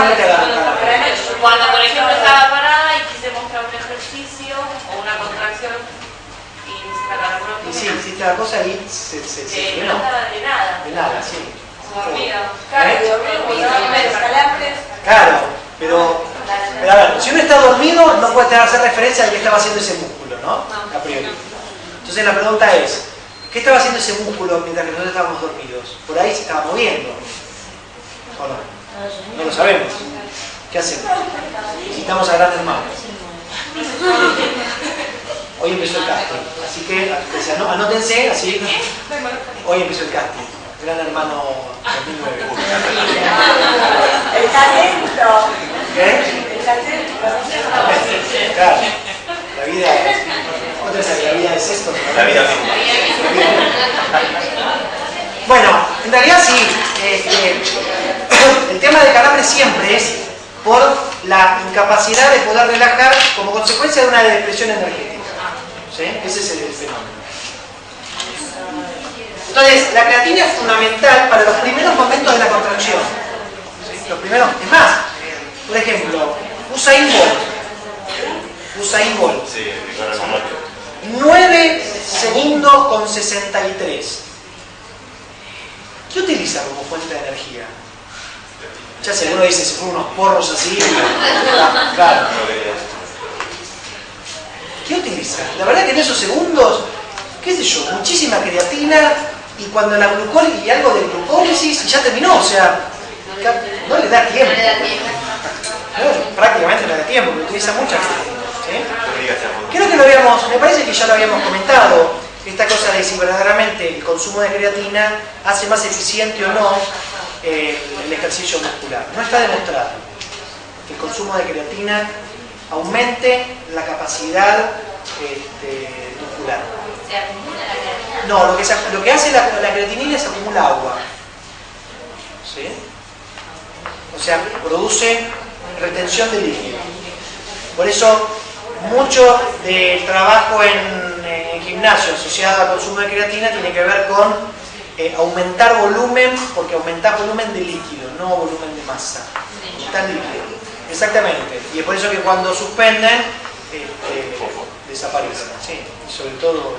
[SPEAKER 2] Cuando, por ejemplo, estaba parada y quise mostrar un ejercicio o una contracción y se me agarró.
[SPEAKER 1] Y sí, hiciste la cosa y se
[SPEAKER 2] no estaba de nada.
[SPEAKER 1] De nada, sí.
[SPEAKER 2] Dormida.
[SPEAKER 1] Claro, pero a ver, si uno está dormido no puede hacer referencia a qué estaba haciendo ese músculo, ¿no? A priori. Entonces la pregunta es, ¿qué estaba haciendo ese músculo mientras que nosotros estábamos dormidos? Por ahí se estaba moviendo. ¿O no? No lo sabemos. ¿Qué hacemos? Visitamos a Gran Hermano. Hoy empezó el casting, así que anótense, así. Hoy empezó el casting. Gran Hermano 2009.
[SPEAKER 4] El talento.
[SPEAKER 1] ¿Qué?
[SPEAKER 4] El talento.
[SPEAKER 1] Claro. La vida es... ¿Otra es la vida es esto?
[SPEAKER 3] La vida misma.
[SPEAKER 1] Bueno, en realidad sí. El tema del calambre siempre es por la incapacidad de poder relajar como consecuencia de una depresión energética. ¿Sí? Ese es el fenómeno. Entonces, la creatina es fundamental para los primeros momentos de la contracción. ¿Sí? Los primeros, es más, por ejemplo, Usain Bolt.
[SPEAKER 3] Sí, claro, como
[SPEAKER 1] 9 segundos con 63. ¿Qué utiliza como fuente de energía? Ya sé, uno dice, se fueron unos porros así. Claro. ¿Qué utiliza? La verdad que en esos segundos, qué sé yo, muchísima creatina y cuando la glucólisis y algo de glucólisis y ya terminó, o sea, no le da tiempo. No, prácticamente no le da tiempo, porque utiliza mucha creatina. ¿Sí? Creo que me parece que ya lo habíamos comentado, esta cosa de si verdaderamente el consumo de creatina hace más eficiente o no el ejercicio muscular. No está demostrado que el consumo de creatina aumente la capacidad muscular.
[SPEAKER 2] ¿Se acumula la creatina?
[SPEAKER 1] No, lo que hace la creatinina es acumula agua. ¿Sí? O sea, produce retención de líquido. Por eso, mucho del trabajo en gimnasio asociado al consumo de creatina tiene que ver con aumentar volumen, porque aumentar volumen de líquido, no volumen de masa. Aumentar líquido. Exactamente. Y es por eso que cuando suspenden, desaparecen. Sí, sobre todo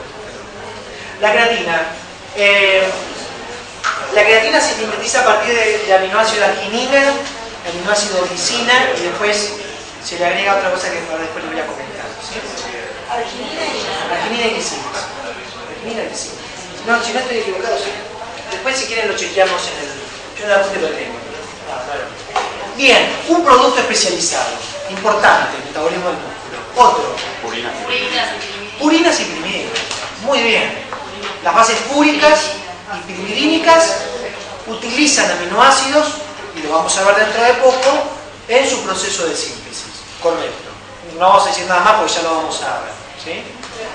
[SPEAKER 1] la creatina. La creatina se sintetiza a partir de aminoácido arginina, aminoácido glicina y después se le agrega otra cosa que después les voy a comentar. ¿Sí? Arginina y glicina. Arginina y glicina. No, si no estoy equivocado, sí. Después si quieren lo chequeamos en el... Yo en la apunte lo tengo. Bien, un producto especializado, importante, el metabolismo del músculo. Otro,
[SPEAKER 3] Purinas.
[SPEAKER 1] purinas y pirimidínicas. Muy bien. Las bases púricas y pirimidínicas utilizan aminoácidos, y lo vamos a ver dentro de poco, en su proceso de síntesis. Correcto. No vamos a decir nada más porque ya lo vamos a ver. ¿Sí?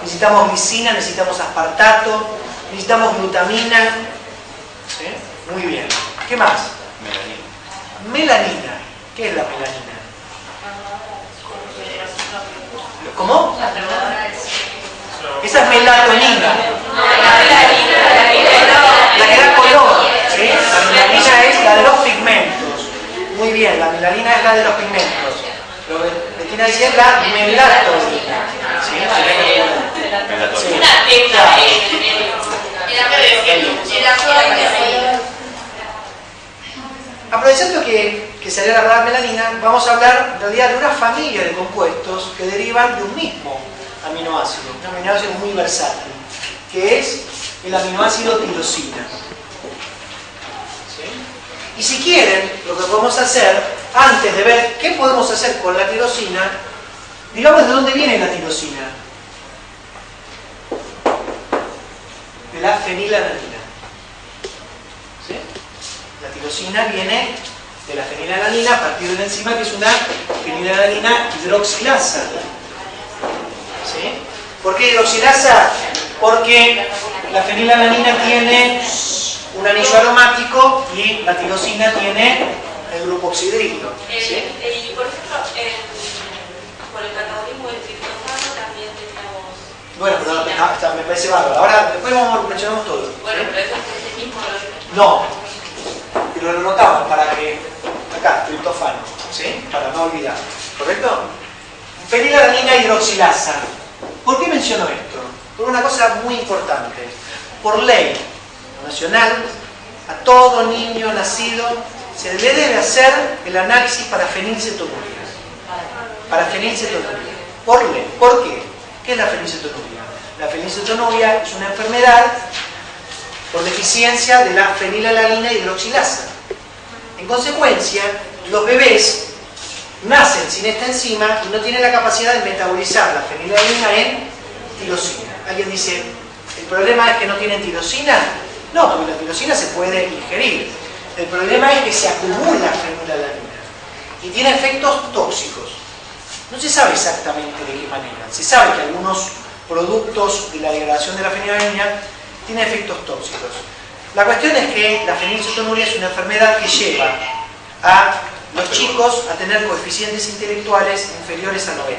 [SPEAKER 1] Necesitamos glicina, necesitamos aspartato, necesitamos glutamina. ¿Sí? Muy bien. ¿Qué más? Melanina. ¿Qué es la melanina? ¿Cómo? Esa es melatonina. La que da color. ¿Sí? La melanina es la de los pigmentos. Muy bien, la melanina es la de los pigmentos. Lo que Bettina decía es la melatonina. ¿Sí? Aprovechando que salió la palabra melanina, vamos a hablar en realidad de una familia de compuestos que derivan de un mismo aminoácido, un aminoácido muy versátil, que es el aminoácido tirosina. ¿Sí? Y si quieren, lo que podemos hacer, antes de ver qué podemos hacer con la tirosina, digamos de dónde viene la tirosina. De la fenilalanina. ¿Sí? La tirosina viene de la fenilalanina a partir de una enzima que es una fenilalanina hidroxilasa. ¿Sí? ¿Por qué hidroxilasa? Porque la fenilalanina tiene un anillo aromático y la tirosina tiene el grupo oxidrilo. ¿Sí?
[SPEAKER 5] Y por ejemplo, por el catabolismo del triptofano también teníamos...
[SPEAKER 1] Bueno, pero me parece bárbaro. Ahora, después mencionamos todo.
[SPEAKER 5] Bueno,
[SPEAKER 1] ¿Sí?
[SPEAKER 5] pero eso es el mismo...
[SPEAKER 1] No, y lo anotamos para que... Acá, triptofano, ¿sí? Para no olvidar. ¿Correcto? Fenilalanina hidroxilasa. ¿Por qué menciono esto? Por una cosa muy importante. Por ley nacional, a todo niño nacido se le debe hacer el análisis para fenilcetonuria. Para fenilcetonuria. Por ley. ¿Por qué? ¿Qué es la fenilcetonuria? La fenilcetonuria es una enfermedad por deficiencia de la fenilalanina hidroxilasa. En consecuencia, los bebés nacen sin esta enzima y no tienen la capacidad de metabolizar la fenilalanina en tirosina. Alguien dice, ¿el problema es que no tienen tirosina? No, porque la tirosina se puede ingerir. El problema es que se acumula fenilalanina y tiene efectos tóxicos. No se sabe exactamente de qué manera. Se sabe que algunos productos de la degradación de la fenilalanina tienen efectos tóxicos. La cuestión es que la fenilcetonuria es una enfermedad que lleva a los chicos a tener coeficientes intelectuales inferiores a 90.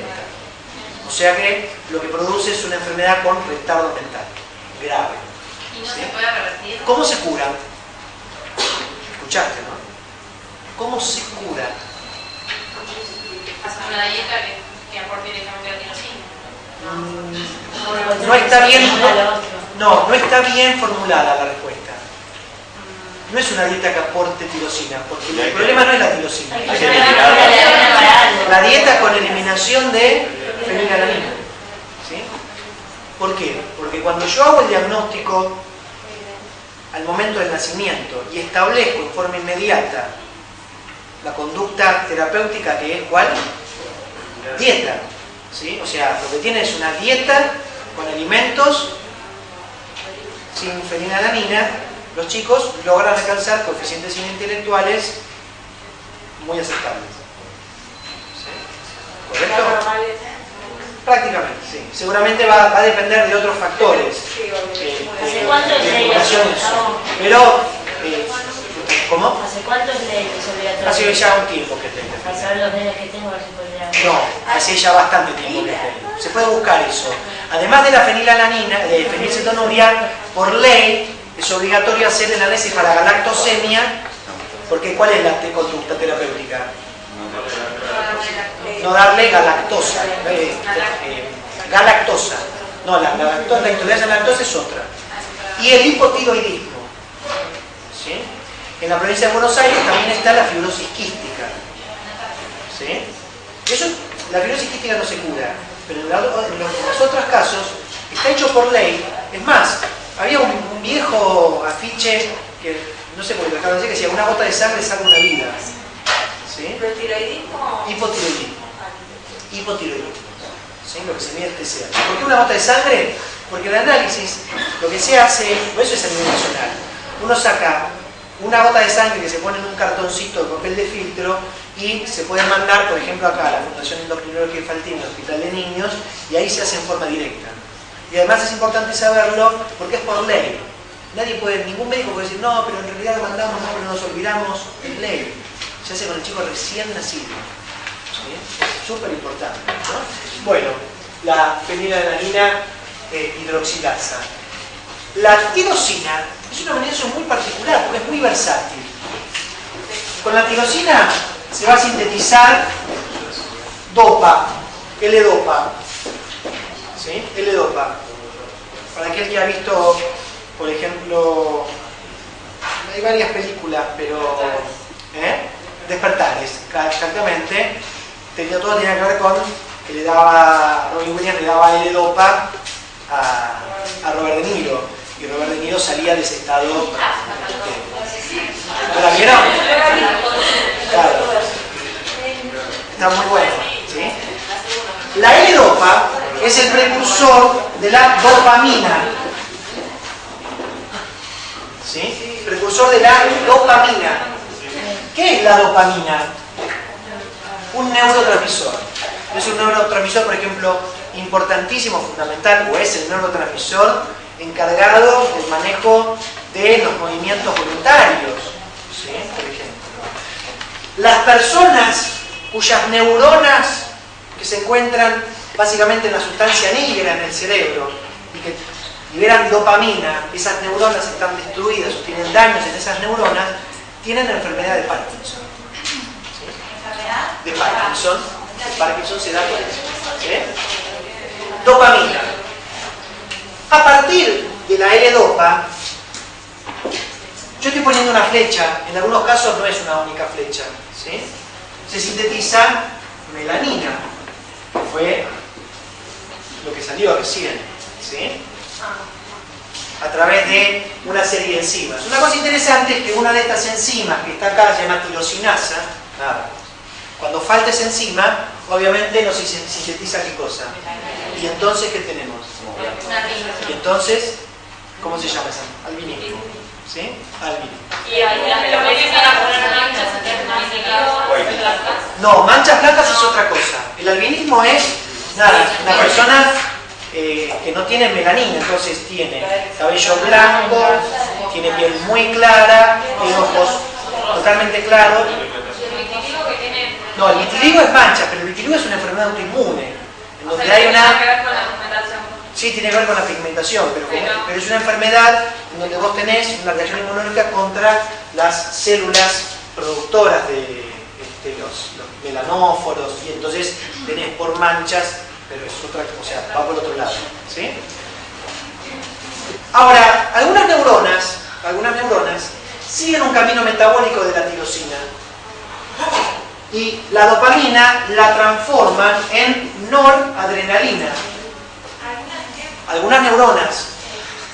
[SPEAKER 1] O sea que lo que produce es una enfermedad con retardo mental grave.
[SPEAKER 5] ¿Y no
[SPEAKER 1] ¿Sí?
[SPEAKER 5] se puede revertir?
[SPEAKER 1] ¿Cómo se cura? Escuchaste, ¿no? ¿Cómo se cura?
[SPEAKER 5] Hacer una dieta que aporte directamente la tirosina.
[SPEAKER 1] No está bien, no está bien formulada la respuesta. No es una dieta que aporte tirosina, porque el problema no es la tirosina. La dieta con eliminación de fenilalanina. ¿Sí? ¿Por qué? Porque cuando yo hago el diagnóstico al momento del nacimiento y establezco en forma inmediata la conducta terapéutica, que es ¿cuál? Dieta. ¿Sí? O sea, lo que tiene es una dieta con alimentos sin fenilalanina. Los chicos logran alcanzar coeficientes intelectuales muy aceptables. ¿Sí? ¿Correcto? Prácticamente, sí. Seguramente va a depender de otros factores.
[SPEAKER 4] ¿Hace cuánto es ley?
[SPEAKER 1] Pero, ¿cómo?
[SPEAKER 4] ¿Hace cuánto es ley?
[SPEAKER 1] Hace ya un tiempo que tengo.
[SPEAKER 4] Para saber los nenes que tengo, a ver si podría...
[SPEAKER 1] No, hace ya bastante tiempo que tengo. Se puede buscar eso. Además de la fenilalanina, de fenilcetonuria, por ley, es obligatorio hacer el análisis para galactosemia, porque ¿cuál es la conducta terapéutica? No darle galactosa. Galactosa. No, la intolerancia a la lactosa es otra. Y el hipotiroidismo. ¿Sí? En la provincia de Buenos Aires también está la fibrosis quística. ¿Sí? Eso, la fibrosis quística no se cura, pero en los otros casos está hecho por ley. Es más, había un viejo afiche que, no sé por qué lo acabo de decir, que decía, una gota de sangre salva una vida. ¿Sí? ¿sí?
[SPEAKER 5] ¿Pero el tiroidismo?
[SPEAKER 1] Hipotiroidismo. Hipotiroidismo. ¿Sí? Lo que se mide el TSH. ¿Por qué una gota de sangre? Porque el análisis, lo que se hace, por eso es a nivel nacional, uno saca una gota de sangre que se pone en un cartoncito de papel de filtro y se puede mandar, por ejemplo, acá a la Fundación Endocrinología Infantil, en el Hospital de Niños, y ahí se hace en forma directa. Y además es importante saberlo porque es por ley. Nadie puede, ningún médico puede decir, no, pero en realidad lo mandamos, no, pero nos olvidamos. Es ley. Se hace con el chico recién nacido. ¿Sí? Súper importante, ¿no? Bueno, la fenilalanina hidroxilasa. La tirosina es una aminoácido muy particular porque es muy versátil. Con la tirosina se va a sintetizar dopa, L-dopa. ¿Sí? L-dopa. Para aquel que ha visto, por ejemplo, hay varias películas, pero Despertares, exactamente. Todo tenía que ver con que le daba, Robin Williams le daba L-dopa a Robert De Niro, y Robert De Niro salía de ese estado. ¿No la vieron? Claro. Está muy bueno, ¿sí? La L-dopa es el precursor de la dopamina. ¿Sí? Precursor de la dopamina. ¿Qué es la dopamina? Un neurotransmisor. Es un neurotransmisor, por ejemplo, importantísimo, fundamental, o es el neurotransmisor encargado del manejo de los movimientos voluntarios. ¿Sí? Por ejemplo. Las personas cuyas neuronas que se encuentran básicamente en la sustancia negra en el cerebro y que liberan dopamina, esas neuronas están destruidas o tienen daños en esas neuronas, tienen la enfermedad de Parkinson. ¿Sí? De Parkinson. De Parkinson se da por eso. ¿Sí? Dopamina. A partir de la L-dopa, yo estoy poniendo una flecha, en algunos casos no es una única flecha. ¿Sí? Se sintetiza melanina, que fue lo que salió recién. ¿Sí? A través de una serie de enzimas. Una cosa interesante es que una de estas enzimas que está acá se llama tirosinasa. Cuando falta esa enzima, obviamente no se sintetiza qué cosa. Y entonces, ¿qué tenemos? Y entonces, ¿cómo se llama esa? Albinismo. ¿Sí? Albinismo.
[SPEAKER 5] ¿Y lo que dicen a poner manchas blancas?
[SPEAKER 1] No, manchas blancas es otra cosa. El albinismo es, nada, una persona que no tiene melanina, entonces tiene cabello blanco, tiene piel muy clara, tiene ojos totalmente claros. No, el vitiligo es mancha, pero el vitiligo es una enfermedad autoinmune, en donde hay una...
[SPEAKER 5] ¿Tiene que ver con la pigmentación?
[SPEAKER 1] Sí, tiene que ver con la pigmentación, pero es una enfermedad en donde vos tenés una reacción inmunológica contra las células productoras de los melanóforos, y entonces tenés por manchas, pero es otra, o sea, va por otro lado. ¿Sí? Ahora, algunas neuronas siguen un camino metabólico de la tirosina y la dopamina la transforman en noradrenalina. Algunas neuronas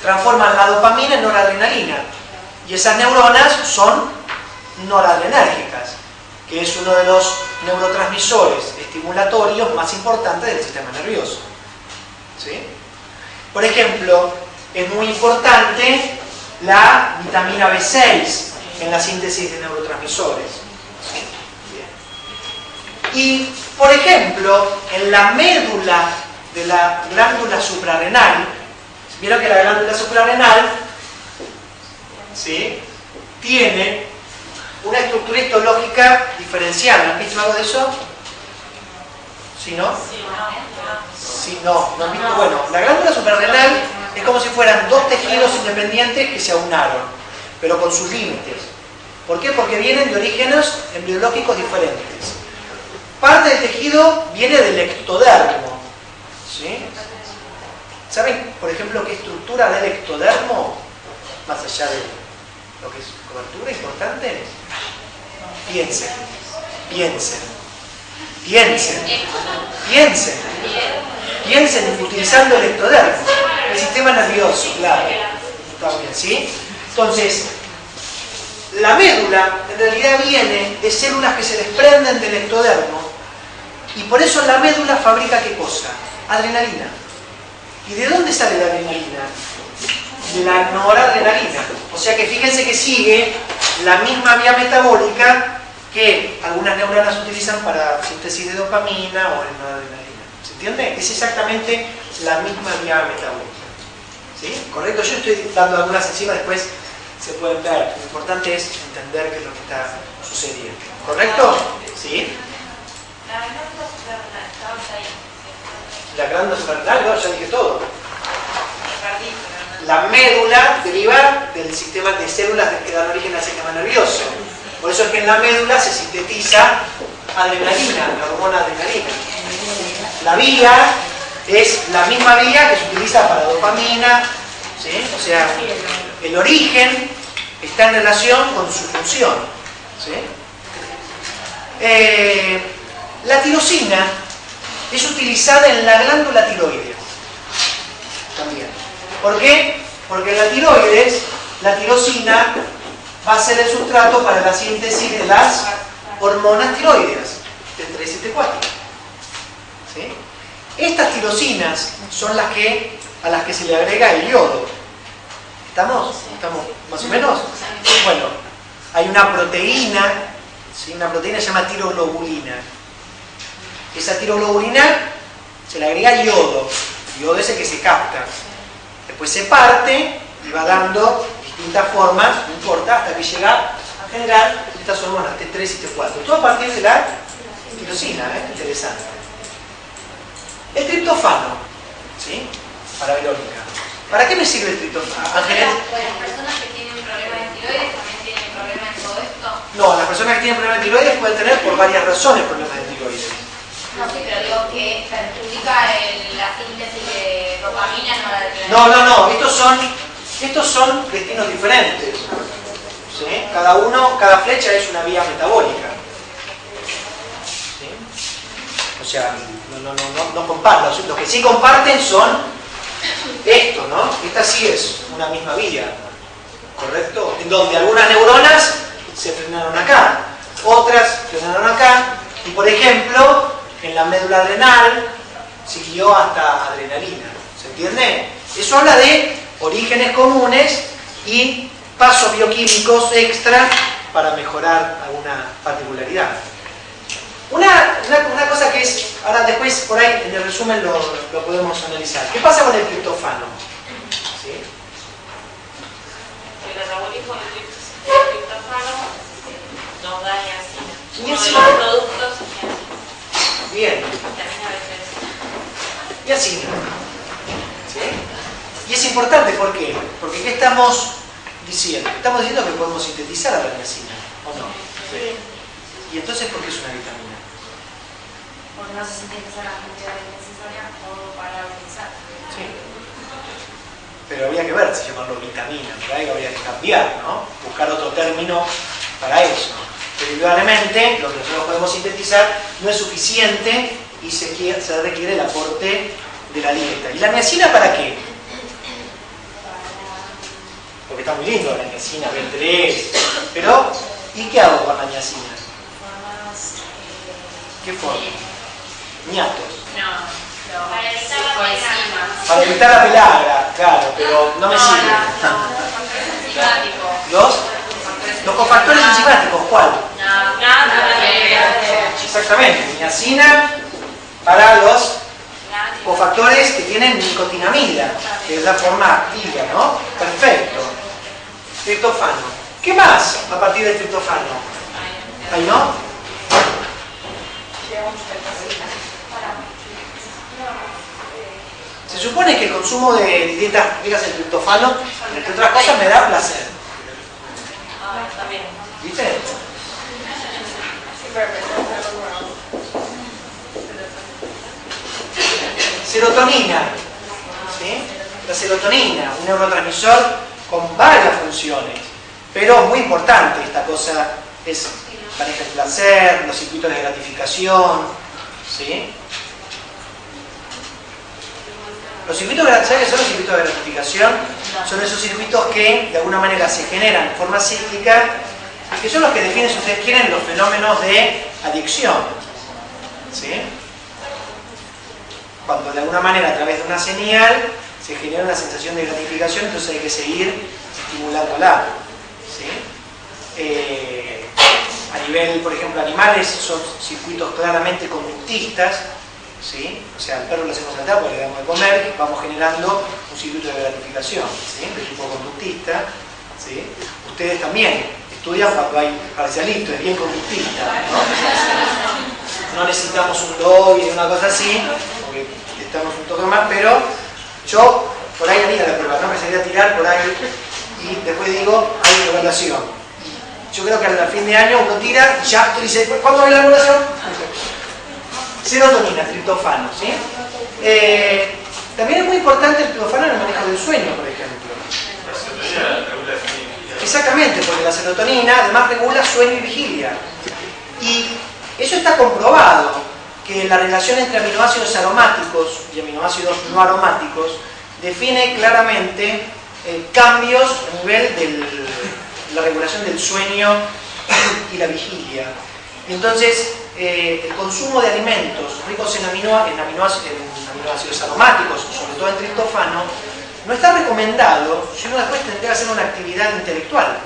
[SPEAKER 1] transforman la dopamina en noradrenalina y esas neuronas son noradrenérgicas, que es uno de los neurotransmisores estimulatorios más importantes del sistema nervioso. ¿Sí? Por ejemplo, es muy importante la vitamina B6 en la síntesis de neurotransmisores. ¿Sí? Bien. Y, por ejemplo, en la médula de la glándula suprarrenal, vieron que la glándula suprarrenal, ¿sí?, tiene una estructura histológica diferencial. ¿Han visto algo de eso? ¿Sí, no? Sí, no. ¿No han visto? Bueno, la glándula suprarrenal es como si fueran dos tejidos independientes que se aunaron, pero con sus límites. ¿Por qué? Porque vienen de orígenes embriológicos diferentes. Parte del tejido viene del ectodermo. ¿Sí? ¿Saben, por ejemplo, qué estructura del ectodermo? Más allá de lo que es cobertura importante. Piensen, utilizando el ectodermo, el sistema nervioso, claro. Está bien, ¿sí? Entonces, La médula en realidad viene de células que se desprenden del ectodermo y por eso la médula fabrica ¿qué cosa? Adrenalina. ¿Y de dónde sale la adrenalina? De la noradrenalina. O sea que fíjense que sigue la misma vía metabólica que algunas neuronas utilizan para síntesis de dopamina o de noradrenalina. ¿Se entiende? Es exactamente la misma vía metabólica. ¿Sí? ¿Correcto? Yo estoy dando algunas encima, después se pueden ver. Lo importante es entender qué es lo que está sucediendo. ¿Correcto? ¿Sí?
[SPEAKER 2] La glándula suprarrenal, estabas ahí.
[SPEAKER 1] La glándula suprarrenal, no, ya dije todo.
[SPEAKER 2] Perdí, pero no.
[SPEAKER 1] La médula deriva del sistema de células que dan origen al sistema nervioso. Por eso es que en la médula se sintetiza adrenalina, la hormona adrenalina. La vía es la misma vía que se utiliza para dopamina, ¿sí? O sea, el origen está en relación con su función, ¿sí? La tirosina es utilizada en la glándula tiroides también. ¿Por qué? Porque en la tiroides la tirosina va a ser el sustrato para la síntesis de las hormonas tiroideas, T3 y T4. ¿Sí? Estas tirosinas son las que, a las que se le agrega el yodo. ¿Estamos? ¿Estamos más o menos? Bueno, hay una proteína, ¿sí? Una proteína que se llama tiroglobulina. Esa tiroglobulina se le agrega yodo. El yodo es el que se capta. Después se parte y va dando distintas formas, no importa, hasta que llega a generar estas hormonas T3 y T4. Todo a partir de la tirosina, interesante. El triptofano, ¿sí? Para Verónica. ¿Para qué me sirve el triptofano? Ángeles.
[SPEAKER 2] Las personas que tienen problemas de tiroides también tienen problemas en todo esto.
[SPEAKER 1] No, las personas que tienen problemas de tiroides pueden tener por varias razones problemas de tiroides.
[SPEAKER 2] No, sí, pero digo que perjudica la síntesis de dopamina,
[SPEAKER 1] No, estos son destinos diferentes. ¿Sí? Cada flecha es una vía metabólica. ¿Sí? O sea, no comparten. Los que sí comparten son esto, ¿no? Esta sí es una misma vía, ¿correcto? En donde algunas neuronas se frenaron acá, otras frenaron acá, y por ejemplo, en la médula adrenal siguió hasta adrenalina. ¿Se entiende? Eso habla de orígenes comunes y pasos bioquímicos extra para mejorar alguna particularidad. Una cosa que es, ahora después por ahí en el resumen lo podemos analizar. ¿Qué pasa con el triptofano? ¿Sí?
[SPEAKER 5] El anabolismo del triptofano nos da niacina. Uno de
[SPEAKER 1] Niacina.
[SPEAKER 5] los productos es
[SPEAKER 1] Bien,
[SPEAKER 5] vitamina B3.
[SPEAKER 1] niacina. ¿Sí? Y es importante, ¿por qué? Porque ¿qué estamos diciendo? Estamos diciendo que podemos sintetizar a la niacina, ¿o no?
[SPEAKER 4] Sí.
[SPEAKER 1] ¿Y entonces por qué es una vitamina?
[SPEAKER 2] Porque no se sintetiza la cantidad necesaria o para utilizar.
[SPEAKER 1] Sí. Pero habría que ver si llamarlo vitamina, por ahí habría que cambiar, ¿no? Buscar otro término para eso. Pero indudablemente lo que nosotros podemos sintetizar no es suficiente y se requiere el aporte de la dieta. ¿Y la niacina para qué? Porque está muy lindo la niacina, B3, pero ¿y qué hago con la niacina? ¿Qué forma? Ñatos.
[SPEAKER 2] Para evitar la pelagra.
[SPEAKER 1] Para evitar la pelagra, claro, pero no me sirve. Los cofactores enzimáticos, ¿cuál? Exactamente, niacina para los cofactores que tienen nicotinamida, que es la forma activa, ¿no? Perfecto. Triptofano. ¿Qué más a partir del triptofano? ¿Ahí no? Se supone que el consumo de dietas ricas en triptofano, entre otras cosas, me da placer. ¿Viste? Serotonina. ¿Sí? La serotonina, un neurotransmisor con varias funciones, pero muy importante esta cosa es maneja el placer, los circuitos de gratificación, ¿sí? Los circuitos de gratificación, ¿sabes qué son los circuitos de gratificación? Son esos circuitos que de alguna manera se generan en forma cíclica que son los que definen, si ustedes quieren, los fenómenos de adicción. ¿Sí? Cuando de alguna manera a través de una señal se genera una sensación de gratificación, entonces hay que seguir estimulándola. ¿Sí? A nivel, por ejemplo, animales, son circuitos claramente conductistas. ¿Sí? O sea, al perro le hacemos saltar porque le damos de comer, vamos generando un circuito de gratificación, ¿sí? De tipo conductista. ¿Sí? Ustedes también estudian cuando hay parcialito, es bien conductista, ¿no? No necesitamos un DOI y una cosa así, porque estamos un toque más, pero yo por ahí haría la prueba, ¿no? Me sería tirar por ahí y después digo, hay evaluación. Yo creo que al fin de año uno tira y ya dice, ¿cuándo hay la evaluación? Serotonina, triptofano, ¿sí? También es muy importante el triptofano en el manejo del sueño, por ejemplo. Exactamente, porque la serotonina además regula sueño y vigilia. Y eso está comprobado, que la relación entre aminoácidos aromáticos y aminoácidos no aromáticos define claramente cambios a nivel de la regulación del sueño y la vigilia. Y entonces, el consumo de alimentos ricos en aminoácidos aromáticos, sobre todo en triptofano, no está recomendado si uno después tendría que hacer una actividad intelectual.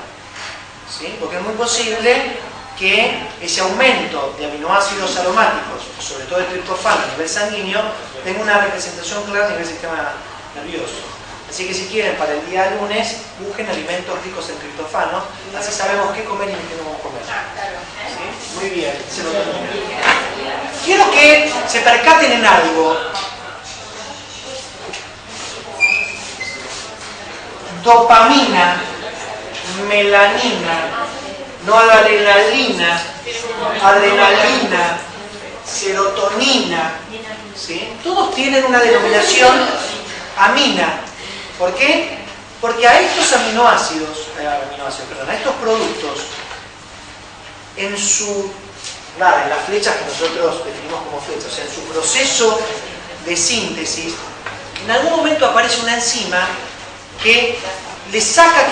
[SPEAKER 1] ¿Sí? Porque es muy posible que ese aumento de aminoácidos aromáticos, sobre todo el triptofano a nivel sanguíneo, tenga una representación clara a nivel del sistema nervioso. Así que si quieren, para el día lunes, busquen alimentos ricos en triptofano, así sabemos qué comer y qué no comer. ¿Sí? Muy bien. Quiero que se percaten en algo. Dopamina, melanina, noradrenalina, adrenalina, serotonina, ¿sí? Todos tienen una denominación amina. ¿Por qué? Porque a estos aminoácidos, a estos productos, en las flechas que nosotros definimos como flechas, o sea, en su proceso de síntesis, en algún momento aparece una enzima que le saca